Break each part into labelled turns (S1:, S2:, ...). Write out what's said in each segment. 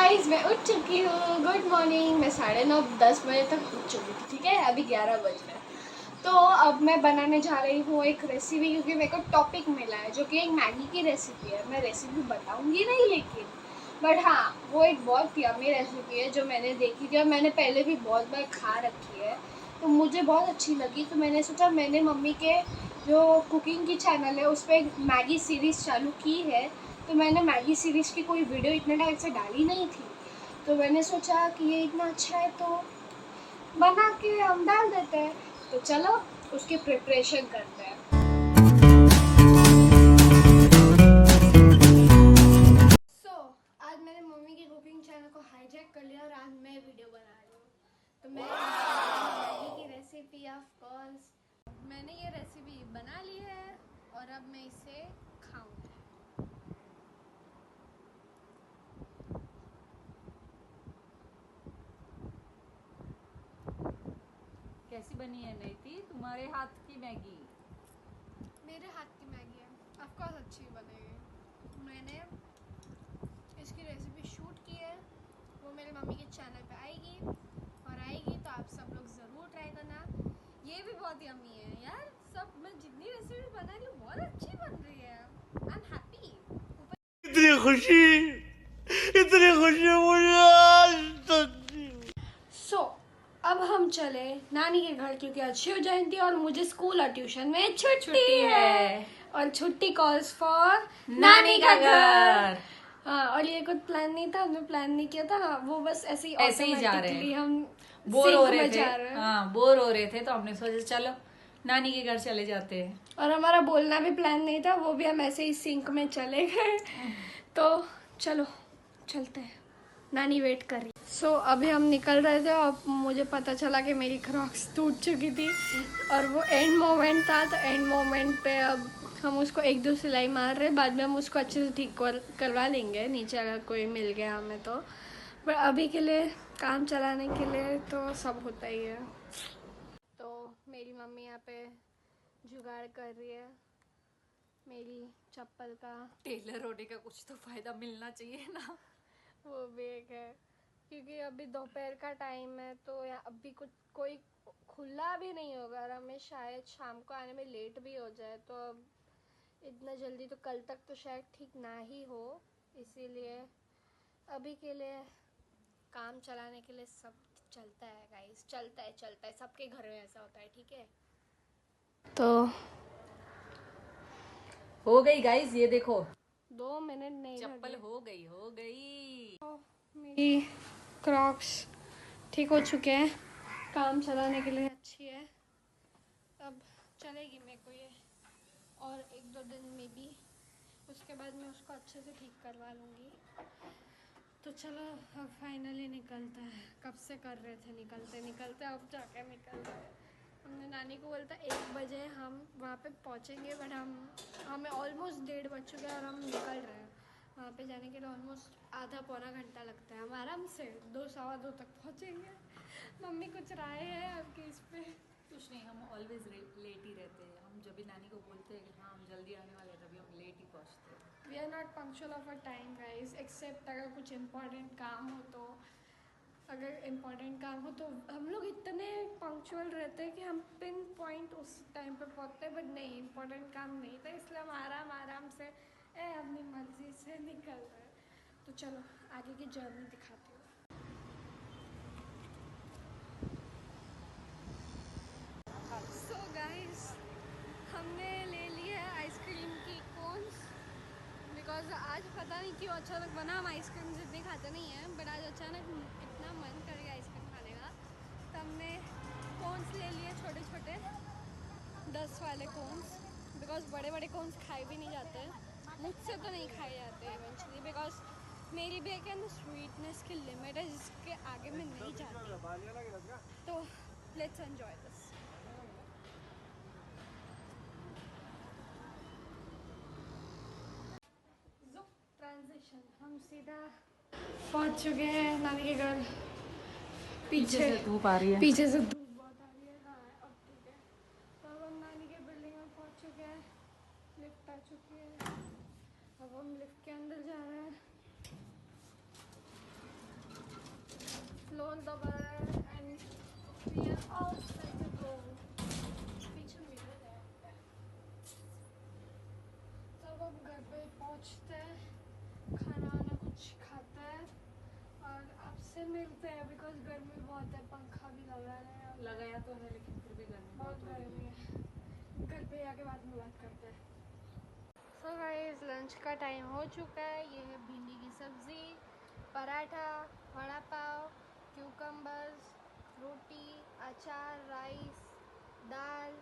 S1: Guys, मैं उठ चुकी हूँ। Good morning. मैं 9:30-10 बजे तक उठ चुकी थी। ठीक है, अभी 11 बज रहे हैं। तो अब मैं बनाने जा रही हूँ एक रेसिपी, क्योंकि मेरे को टॉपिक मिला है जो कि एक मैगी की रेसिपी है। मैं रेसिपी बताऊँगी नहीं, लेकिन बट हाँ, वो एक बहुत यम्मी रेसिपी है जो मैंने देखी थी और मैंने पहले भी बहुत बार खा रखी है। तो मुझे बहुत अच्छी लगी, तो मैंने सोचा, मैंने मम्मी के जो कुकिंग की चैनल है उस पर एक मैगी सीरीज़ चालू की है। तो मैंने मैगी सीरीज़ की कोई वीडियो इतने टाइम से डाली नहीं थी, तो मैंने सोचा कि ये इतना अच्छा है तो बना के हम डाल देते हैं। तो चलो उसकी प्रिपरेशन करते हैं। आज मैंने मम्मी के कुकिंग चैनल को हाईजैक कर लिया और आज मैं वीडियो बना रही हूँ। तो मैं मैगी की रेसिपी, ऑफ कोर्स मैंने ये रेसिपी बना ली है और अब मैं इसे खाऊंगी।
S2: कैसी बनी है नेती तुम्हारे हाथ की मैगी?
S1: मेरे हाथ की मैगी है, ऑफ कोर्स अच्छी बनेगी। मैंने इसकी रेसिपी शूट की है, वो मेरे मम्मी के चैनल पे आएगी और आएगी तो आप सब लोग ज़रूर ट्राई करना। ये भी बहुत यम्मी है यार। सब मैं जितनी रेसिपी बना रही हूँ बहुत अच्छी बन रही है। I am happy. इतनी खुशी मुझे आज तक। अब हम चले नानी के घर, क्योंकि आज शिव जयंती और मुझे स्कूल और ट्यूशन में छुट्टी है। और छुट्टी कॉल्स फॉर नानी का घर। हाँ, और ये कुछ प्लान नहीं था, हमने प्लान नहीं किया था। वो बस ऐसे ही
S2: जा रहे हैं।
S1: हम
S2: बोर हो
S1: sync
S2: रहे
S1: में
S2: थे।
S1: जा रहे हैं।
S2: हाँ, बोर हो रहे थे तो हमने सोचा चलो नानी के घर चले जाते हैं।
S1: और हमारा बोलना भी प्लान नहीं था, वो भी हम ऐसे ही सिंक में चले गए। तो चलो चलते हैं, नानी वेट कर रही। अभी हम निकल रहे थे और मुझे पता चला कि मेरी क्रॉक्स टूट चुकी थी और वो एंड मोमेंट था। तो एंड मोमेंट पे अब हम उसको एक दो सिलाई मार रहे हैं, बाद में हम उसको अच्छे से ठीक करवा लेंगे नीचे अगर कोई मिल गया हमें तो। पर अभी के लिए काम चलाने के लिए तो सब होता ही है। तो मेरी मम्मी यहाँ पे जुगाड़ कर रही है मेरी चप्पल का।
S2: टेलर होने का कुछ तो फायदा मिलना चाहिए ना।
S1: वो भी एक है, क्योंकि अभी दोपहर का टाइम है तो अभी कुछ कोई खुला भी नहीं होगा और हमें शायद शाम को आने में लेट भी हो जाए। तो अब इतना जल्दी तो कल तक तो शायद ठीक ना ही हो, इसीलिए अभी के लिए काम चलाने के लिए सब चलता है गाइस। चलता है सबके घर में ऐसा होता है। ठीक है, तो
S2: हो गई गाइस, ये देखो
S1: 2 मिनट नहीं
S2: चप्पल
S1: लगे।
S2: हो गई।
S1: तो मेरी क्रॉक्स ठीक हो चुके हैं, काम चलाने के लिए अच्छी है। अब चलेगी मेरे को ये और 1-2 दिन में भी, उसके बाद मैं उसको अच्छे से ठीक करवा लूँगी। तो चलो अब फाइनली निकलता है। कब से कर रहे थे निकलते अब जाके निकल रहे हैं। हमने नानी को बोलता 1 बजे हम वहाँ पे पहुँचेंगे, बट हमें ऑलमोस्ट 1:30 बज चुके हैं और हम निकल रहे हैं। वहाँ पे जाने के लिए ऑलमोस्ट आधा पौना घंटा लगता है। हम आराम से 2 सवा 2 तक पहुँचेंगे। मम्मी कुछ राय है आपकी इस पर?
S2: कुछ नहीं, हम ऑलवेज लेट ही रहते हैं। हम जब भी नानी को बोलते हैं कि हाँ हम जल्दी आने वाले हैं, तभी हम लेट ही पहुँचते हैं।
S1: We are not punctual of a time guys, except अगर कुछ इम्पोर्टेंट काम हो तो। अगर इम्पोर्टेंट काम हो तो हम लोग इतने पंक्चुअल रहते हैं कि हम पिन पॉइंट उस टाइम पे पहुँचते हैं, बट नहीं, इम्पोर्टेंट काम नहीं था, इसलिए हम आराम से अपनी मर्जी से निकल रहे हैं। तो चलो आगे की जर्नी दिखाती हूँ। सो गाइस, हमने ले ली है आइसक्रीम की कोन्स, बिकॉज आज पता नहीं क्यों अचानक बना। हम आइसक्रीम जितनी खाते नहीं हैं, बट आज अचानक इतना मन कर गया आइसक्रीम खाने का, तो हमने कोन्स ले लिए छोटे छोटे 10 वाले कोन्स। बिकॉज बड़े बड़े कोन्स खाए भी नहीं जाते, मुझसे तो नहीं खाए जाते इवेंचुअली, बिकॉज मेरी भी एक स्वीटनेस की लिमिट है जिसके आगे मैं नहीं जाती। तो लेट्स एंजॉय दिस। ट्रांजिशन, हम सीधा पहुंच चुके हैं नानी के घर। पीछे
S2: से धूप आ रही है।
S1: पीछे से धूप बहुत आ रही है। हाँ, अब ठीक है। तो अब हम नानी के बिल्डिंग में पहुंच चुके हैं, लिफ्ट आ चुकी है। अब हम लिफ्ट के अंदर जा रहे हैं। On the way and we are all set to go. पीछे मिरर है। तब हम घर पे पहुंचते हैं, खाना वाना कुछ खाते हैं और आपसे मिलते हैं बिकॉज गर्मी बहुत है। पंखा भी लगा रहे हैं,
S2: लगाया तो है लेकिन फिर भी गर्मी
S1: बहुत
S2: बहुत हो रही
S1: गर्मी है। घर पे आके बाद में बात करते हैं। सो गाइस लंच का टाइम हो चुका है। ये है भिंडी की सब्ज़ी, पराठा, वड़ा पाव, क्यूकम्बर्स, रोटी, अचार, राइस, दाल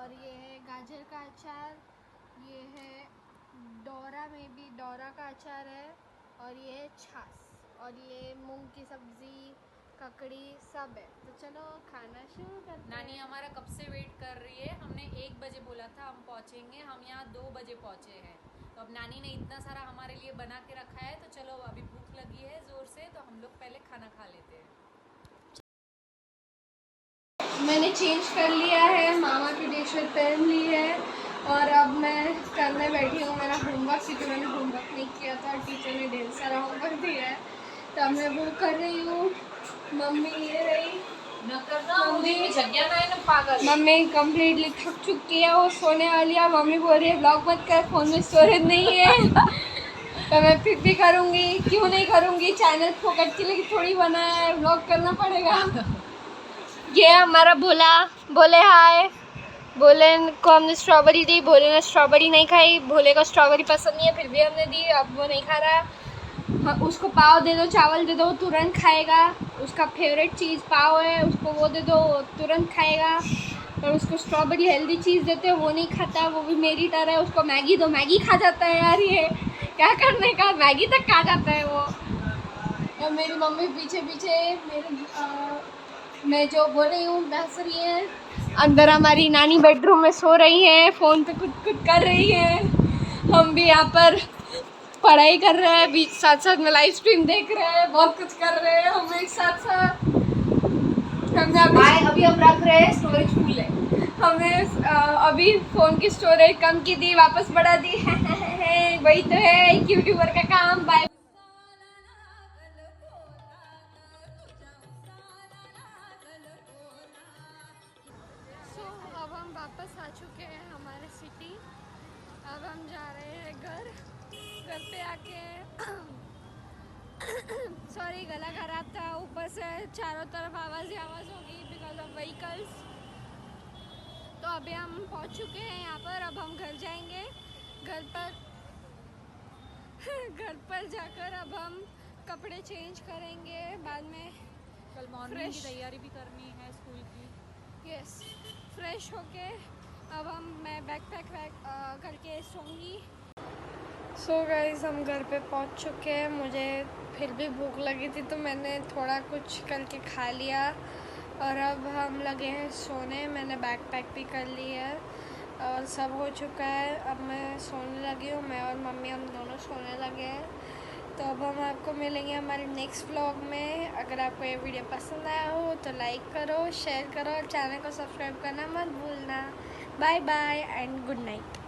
S1: और ये है गाजर का अचार। ये है डोरा में भी डोरा का अचार है और ये है छाछ और ये मूंग की सब्ज़ी, ककड़ी सब है। तो चलो खाना शुरू करते हैं।
S2: नानी हमारा कब से वेट कर रही है। हमने 1 बजे बोला था हम पहुंचेंगे, हम यहाँ 2 बजे पहुंचे हैं। तो अब नानी ने इतना सारा हमारे लिए बना के रखा है, तो चलो अभी भूख लगी है ज़ोर से, तो हम लोग पहले खाना खा लेते हैं।
S1: मैंने चेंज कर लिया है, मामा की टी शर्ट पहन ली है और अब मैं करने बैठी हूँ मेरा होमवर्क, क्योंकि मैंने होमवर्क नहीं किया था। टीचर ने ढेर सारा होमवर्क दिया है तो अब मैं वो कर रही हूँ। मम्मी ये रही, मम्मी कम्प्लीटली थक चुकी है, वो सोने वाली है। मम्मी बोल रही है ब्लॉग मत कर, फ़ोन में स्टोरेज नहीं है। तो मैं फिर भी करूँगी, क्यों नहीं करूँगी, चैनल फोकट के लिए थोड़ी बना है, ब्लॉग करना पड़ेगा। ये हमारा भोला, बोले हाय। भोले को हमने स्ट्रॉबेरी दी, भोले ने स्ट्रॉबेरी नहीं खाई। भोले को स्ट्रॉबेरी पसंद नहीं है, फिर भी हमने दी, अब वो नहीं खा रहा। हाँ, उसको पाव दे दो, चावल दे दो, वो तुरंत खाएगा। उसका फेवरेट चीज़ पाव है, उसको वो दे दो, वो तुरंत खाएगा। और उसको स्ट्रॉबेरी हेल्दी चीज़ देते हैं, वो नहीं खाता, वो भी मेरी तरह है। उसको मैगी दो, मैगी खा जाता है। यार ये क्या करने का, मैगी तक खा जाता है वो। और मेरी मम्मी पीछे पीछे मैं जो बोल रही हूँ बहस रही है। अंदर हमारी नानी बेडरूम में सो रही है, फ़ोन पे कुछ कुछ कर रही है। हम भी यहाँ पर पढ़ाई कर रहे हैं, बीच साथ साथ में लाइव स्ट्रीम देख रहे हैं, बहुत कुछ कर रहे हैं हम एक साथ साथ। हमने अभी हम रख रहे हैं, स्टोरेज फुल है। हमने अभी फ़ोन की स्टोरेज कम की थी, वापस बढ़ा दी है। वही तो है यूट्यूबर का काम। बाय। अब हम वापस आ चुके हैं हमारे सिटी। अब हम जा रहे हैं घर पे आके सॉरी गला खराब था, ऊपर से चारों तरफ आवाज़ ही आवाज़ होगी बिकॉज ऑफ व्हीकल्स। तो अभी हम पहुंच चुके हैं यहाँ पर। अब हम घर जाएंगे, घर पर जाकर अब हम कपड़े चेंज करेंगे। बाद में
S2: कल मॉर्निंग की तैयारी भी करनी है स्कूल की।
S1: यस, फ्रेश होके अब मैं बैकपैक करके सोऊंगी। सो गाइस हम घर पे पहुंच चुके हैं। मुझे फिर भी भूख लगी थी तो मैंने थोड़ा कुछ करके खा लिया और अब हम लगे हैं सोने। मैंने बैकपैक भी कर ली है और सब हो चुका है। अब मैं सोने लगी हूँ, मैं और मम्मी हम दोनों सोने लगे हैं। तो अब हम आपको मिलेंगे हमारे नेक्स्ट व्लॉग में। अगर आपको ये वीडियो पसंद आया हो तो लाइक करो, शेयर करो और चैनल को सब्सक्राइब करना मत भूलना। Bye bye and good night.